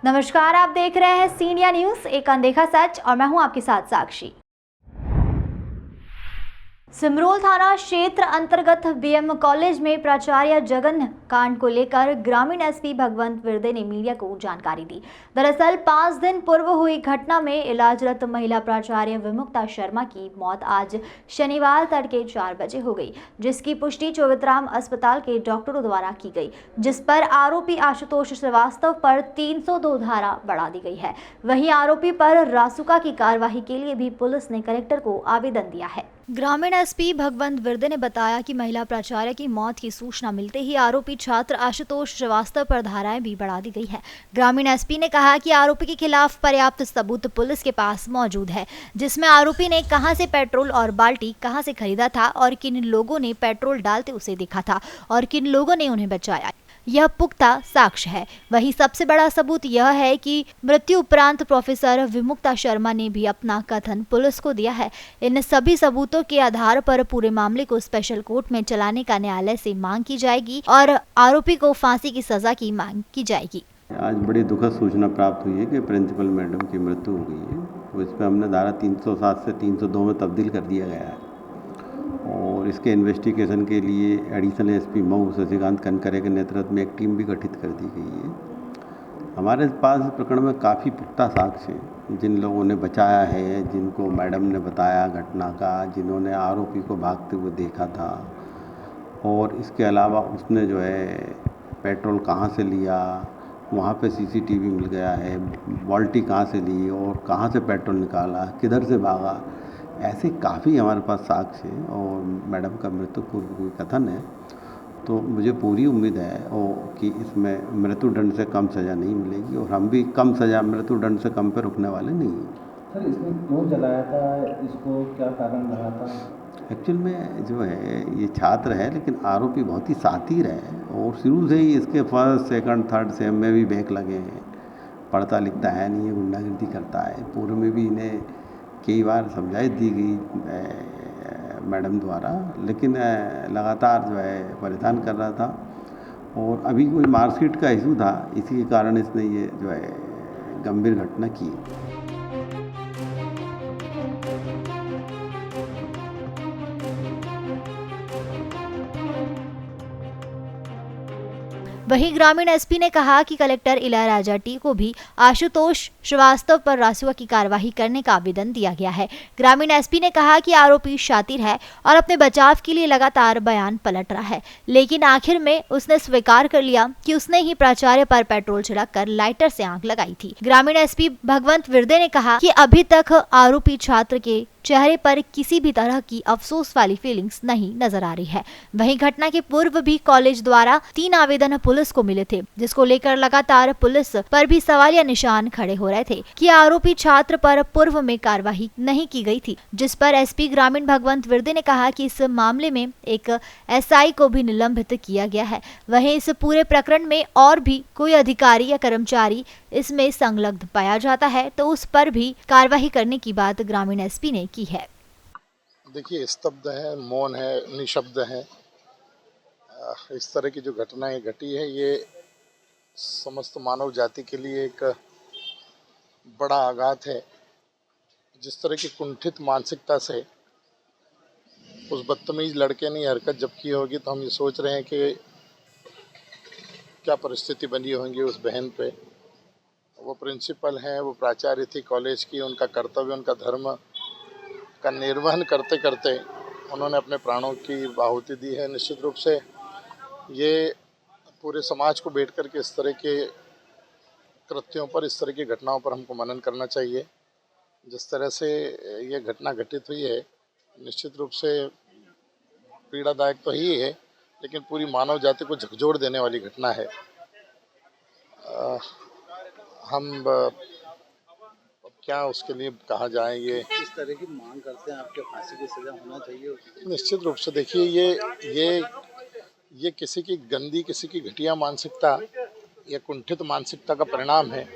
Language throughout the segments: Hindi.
नमस्कार, आप देख रहे हैं सी इंडिया न्यूज, एक अनदेखा सच, और मैं हूं आपके साथ साक्षी। सिमरोल थाना क्षेत्र अंतर्गत बीएम कॉलेज में प्राचार्य जगन कांड को लेकर ग्रामीण एसपी भगवंत विरदे ने मीडिया को जानकारी दी। दरअसल 5 दिन पूर्व हुई घटना में इलाजरत महिला प्राचार्य विमुक्ता शर्मा की मौत आज शनिवार तड़के 4 बजे हो गई, जिसकी पुष्टि चौबतराम अस्पताल के डॉक्टरों द्वारा की गई, जिस पर आरोपी आशुतोष श्रीवास्तव पर 302 धारा बढ़ा दी गई है। वहीं आरोपी पर रासुका की कार्यवाही के लिए भी पुलिस ने कलेक्टर को आवेदन दिया है। ग्रामीण एसपी भगवंत विरदे ने बताया कि महिला प्राचार्य की मौत की सूचना मिलते ही आरोपी छात्र आशुतोष श्रीवास्तव पर धाराएं भी बढ़ा दी गई है। ग्रामीण एसपी ने कहा कि आरोपी के खिलाफ पर्याप्त सबूत पुलिस के पास मौजूद है, जिसमें आरोपी ने कहां से पेट्रोल और बाल्टी कहां से खरीदा था और किन लोगों ने पेट्रोल डालते उसे देखा था और किन लोगों ने उन्हें बचाया, यह पुख्ता साक्ष्य है। वहीं सबसे बड़ा सबूत यह है कि मृत्यु उपरांत प्रोफेसर विमुक्ता शर्मा ने भी अपना कथन पुलिस को दिया है। इन सभी सबूतों के आधार पर पूरे मामले को स्पेशल कोर्ट में चलाने का न्यायालय से मांग की जाएगी और आरोपी को फांसी की सजा की मांग की जाएगी। आज बड़ी दुखद सूचना प्राप्त हुई है कि प्रिंसिपल मैडम की मृत्यु हो गई है। तो इस पर हमने धारा 307 से 302 में तब्दील कर दिया गया है और इसके इन्वेस्टिगेशन के लिए एडिशनल एसपी मऊ शशिकांत कनकरे के नेतृत्व में एक टीम भी गठित कर दी गई है। हमारे पास इस प्रकरण में काफ़ी पुख्ता साक्ष्य हैं, जिन लोगों ने बचाया है, जिनको मैडम ने बताया घटना का, जिन्होंने आरोपी को भागते हुए देखा था, और इसके अलावा उसने जो है पेट्रोल कहाँ से लिया, वहाँ पे सीसीटीवी मिल गया है, बाल्टी कहाँ से ली और कहाँ से पेट्रोल निकाला, किधर से भागा, ऐसे काफ़ी हमारे पास साक्ष्य है और मैडम का मृत्यु पूर्व कोई कथन है। तो मुझे पूरी उम्मीद है कि इसमें मृत्युदंड से कम सज़ा नहीं मिलेगी और हम भी कम सज़ा मृत्युदंड से कम पे रुकने वाले नहीं हैं। सर, इसने क्यों जलाया था, इसको क्या कारण रहा था? एक्चुअल में जो है ये छात्र है, लेकिन आरोपी बहुत ही शातिर है और शुरू से ही इसके फर्स्ट सेकंड थर्ड सेम में भी बैक लगे हैं। पढ़ता लिखता है नहीं, गुंडागर्दी करता है। पूर्व में भी इन्हें कई बार समझाइश दी गई मैडम द्वारा, लेकिन लगातार जो है परेशान कर रहा था और अभी कोई मार्कशीट का इशू था, इसी के कारण इसने ये जो है गंभीर घटना की। वहीं ग्रामीण एसपी ने कहा कि कलेक्टर इलाराजा टी को भी आशुतोष श्रीवास्तव पर रासुका की कार्यवाही करने का आवेदन दिया गया है। ग्रामीण एसपी ने कहा कि आरोपी शातिर है और अपने बचाव के लिए लगातार बयान पलट रहा है, लेकिन आखिर में उसने स्वीकार कर लिया कि उसने ही प्राचार्य पर पेट्रोल छिड़ककर लाइटर से आग लगाई थी। ग्रामीण एसपी भगवंत विरदे ने कहा कि अभी तक आरोपी छात्र के चेहरे पर किसी भी तरह की अफसोस वाली फीलिंग्स नहीं नजर आ रही है। वहीं घटना के पूर्व भी कॉलेज द्वारा 3 आवेदन पुलिस को मिले थे, जिसको लेकर लगातार पुलिस पर भी सवालिया निशान खड़े हो रहे थे कि आरोपी छात्र पर पूर्व में कार्रवाई नहीं की गई थी, जिस पर एसपी ग्रामीण भगवंत विरदे ने कहा कि इस मामले में एक एसआई को भी निलंबित किया गया है। वहीं इस पूरे प्रकरण में और भी कोई अधिकारी या कर्मचारी इसमें संलग्न पाया जाता है तो उस पर भी कार्रवाई करने की बात ग्रामीण एसपी ने की है। देखिए, स्तब्ध है, मौन है, निशब्द है। इस तरह की जो घटनाएं घटी है, ये समस्त मानव जाति के लिए एक बड़ा आघात है। जिस तरह की कुंठित मानसिकता से उस बदतमीज लड़के ने हरकत जब की होगी, तो हम ये सोच रहे हैं कि क्या परिस्थिति बनी होंगी उस बहन पे। वो प्रिंसिपल हैं, वो प्राचार्य थी कॉलेज की, उनका कर्तव्य, उनका धर्म का निर्वहन करते करते उन्होंने अपने प्राणों की आहुति दी है। निश्चित रूप से ये पूरे समाज को बैठ कर के इस तरह के कृत्यों पर, इस तरह की घटनाओं पर हमको मनन करना चाहिए। जिस तरह से ये घटना घटित हुई है, निश्चित रूप से पीड़ादायक तो ही है, लेकिन पूरी मानव जाति को झकझोर देने वाली घटना है। हम क्या उसके लिए कहा जाए, ये इस तरह की मांग करते हैं आपके फांसी की सजा होना चाहिए। निश्चित रूप से देखिए, ये किसी की गंदी, किसी की घटिया मानसिकता या कुंठित मानसिकता का परिणाम है।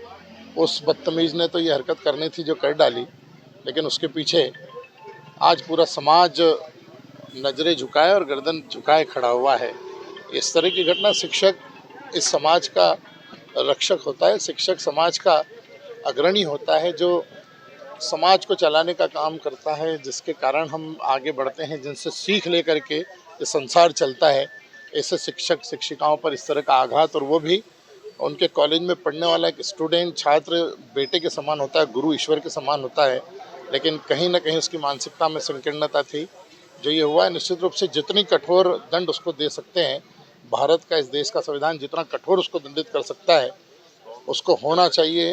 उस बदतमीज ने तो ये हरकत करनी थी जो कर डाली, लेकिन उसके पीछे आज पूरा समाज नजरें झुकाए और गर्दन झुकाए खड़ा हुआ है। इस तरह की घटना शिक्षक इस समाज का रक्षक होता है, शिक्षक समाज का अग्रणी होता है, जो समाज को चलाने का काम करता है, जिसके कारण हम आगे बढ़ते हैं, जिनसे सीख लेकर के ये संसार चलता है। ऐसे शिक्षक शिक्षिकाओं पर इस तरह का आघात, और वो भी उनके कॉलेज में पढ़ने वाला एक स्टूडेंट, छात्र बेटे के समान होता है, गुरु ईश्वर के समान होता है, लेकिन कहीं ना कहीं उसकी मानसिकता में संकीर्णता थी। जो ये हुआ है, निश्चित रूप से जितनी कठोर दंड उसको दे सकते हैं, भारत का, इस देश का संविधान जितना कठोर उसको दंडित कर सकता है, उसको होना चाहिए।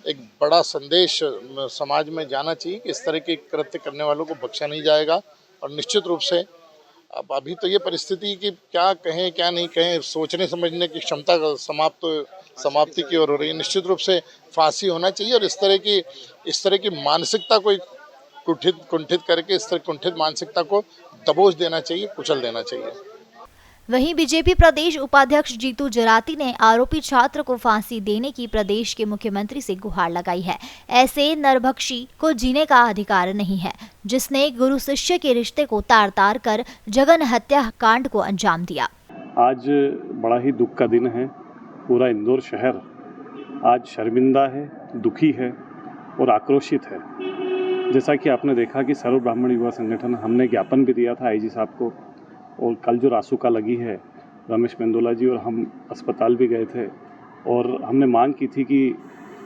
एक बड़ा संदेश समाज में जाना चाहिए कि इस तरह के कृत्य करने वालों को बख्शा नहीं जाएगा। और निश्चित रूप से अब अभी तो ये परिस्थिति कि क्या कहें क्या नहीं कहें, सोचने समझने की क्षमता समाप्ति की ओर हो रही है। निश्चित रूप से फांसी होना चाहिए, और इस तरह की मानसिकता को कुंठित करके इस तरह कुंठित मानसिकता को दबोच देना चाहिए, कुचल देना चाहिए। वहीं बीजेपी प्रदेश उपाध्यक्ष जीतू जराती ने आरोपी छात्र को फांसी देने की प्रदेश के मुख्यमंत्री से गुहार लगाई है। ऐसे नरभक्षी को जीने का अधिकार नहीं है, जिसने गुरु शिष्य के रिश्ते को तार-तार कर जघन्य हत्या कांड को अंजाम दिया। आज बड़ा ही दुख का दिन है। पूरा इंदौर शहर आज शर्मिंदा है, दुखी है और आक्रोशित है। जैसा कि आपने देखा कि सर्व ब्राह्मण युवा संगठन, हमने ज्ञापन भी दिया था आईजी साहब को, और कल जो रासुका लगी है रमेश मेंदोला जी और हम अस्पताल भी गए थे, और हमने मांग की थी कि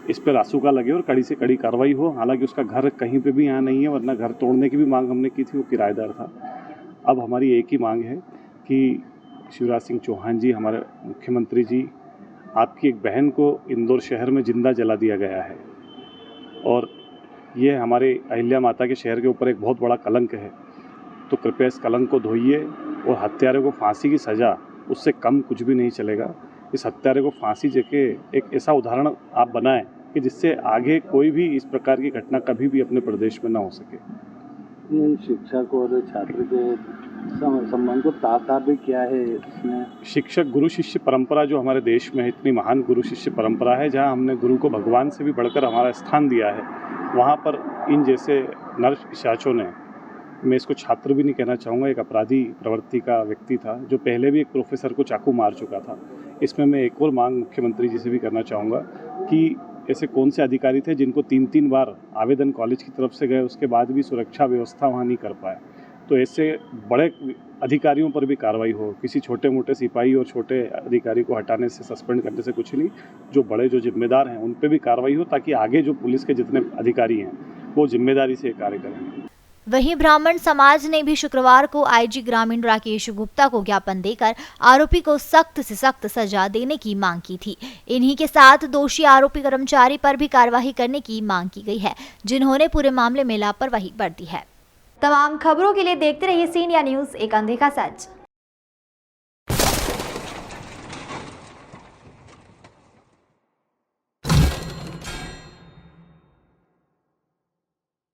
इस पर रासुका लगे और कड़ी से कड़ी कार्रवाई हो। हालांकि उसका घर कहीं पे भी यहाँ नहीं है, वरना घर तोड़ने की भी मांग हमने की थी, वो किराएदार था। अब हमारी एक ही मांग है कि शिवराज सिंह चौहान जी, हमारे मुख्यमंत्री जी, आपकी एक बहन को इंदौर शहर में जिंदा जला दिया गया है, और ये हमारे अहिल्या माता के शहर के ऊपर एक बहुत बड़ा कलंक है। तो कृपया इस कलंक को धोइए, और हत्यारे को फांसी की सज़ा, उससे कम कुछ भी नहीं चलेगा। इस हत्यारे को फांसी देके एक ऐसा उदाहरण आप बनाएं कि जिससे आगे कोई भी इस प्रकार की घटना कभी भी अपने प्रदेश में ना हो सके। शिक्षक और छात्र के संबंध को तार भी किया है इसमें। शिक्षक गुरु शिष्य परंपरा जो हमारे देश में है, इतनी महान गुरु शिष्य परंपरा है, जहाँ हमने गुरु को भगवान से भी बढ़कर हमारा स्थान दिया है, वहाँ पर इन जैसे नर पिशाचों ने, मैं इसको छात्र भी नहीं कहना चाहूँगा, एक अपराधी प्रवृत्ति का व्यक्ति था जो पहले भी एक प्रोफेसर को चाकू मार चुका था। इसमें मैं एक और मांग मुख्यमंत्री जी से भी करना चाहूँगा कि ऐसे कौन से अधिकारी थे जिनको 3-3 बार आवेदन कॉलेज की तरफ से गए, उसके बाद भी सुरक्षा व्यवस्था वहाँ नहीं कर पाए। तो ऐसे बड़े अधिकारियों पर भी कार्रवाई हो। किसी छोटे मोटे सिपाही और छोटे अधिकारी को हटाने से, सस्पेंड करने से कुछ नहीं, जो बड़े जो जिम्मेदार हैं उन पर भी कार्रवाई हो, ताकि आगे जो पुलिस के जितने अधिकारी हैं वो जिम्मेदारी से कार्य करें। वहीं ब्राह्मण समाज ने भी शुक्रवार को आईजी ग्रामीण राकेश गुप्ता को ज्ञापन देकर आरोपी को सख्त से सख्त सजा देने की मांग की थी। इन्हीं के साथ दोषी आरोपी कर्मचारी पर भी कार्रवाई करने की मांग की गई है, जिन्होंने पूरे मामले में लापरवाही बरती है। तमाम खबरों के लिए देखते रहिए सी इंडिया न्यूज़, एक अनदेखा सच।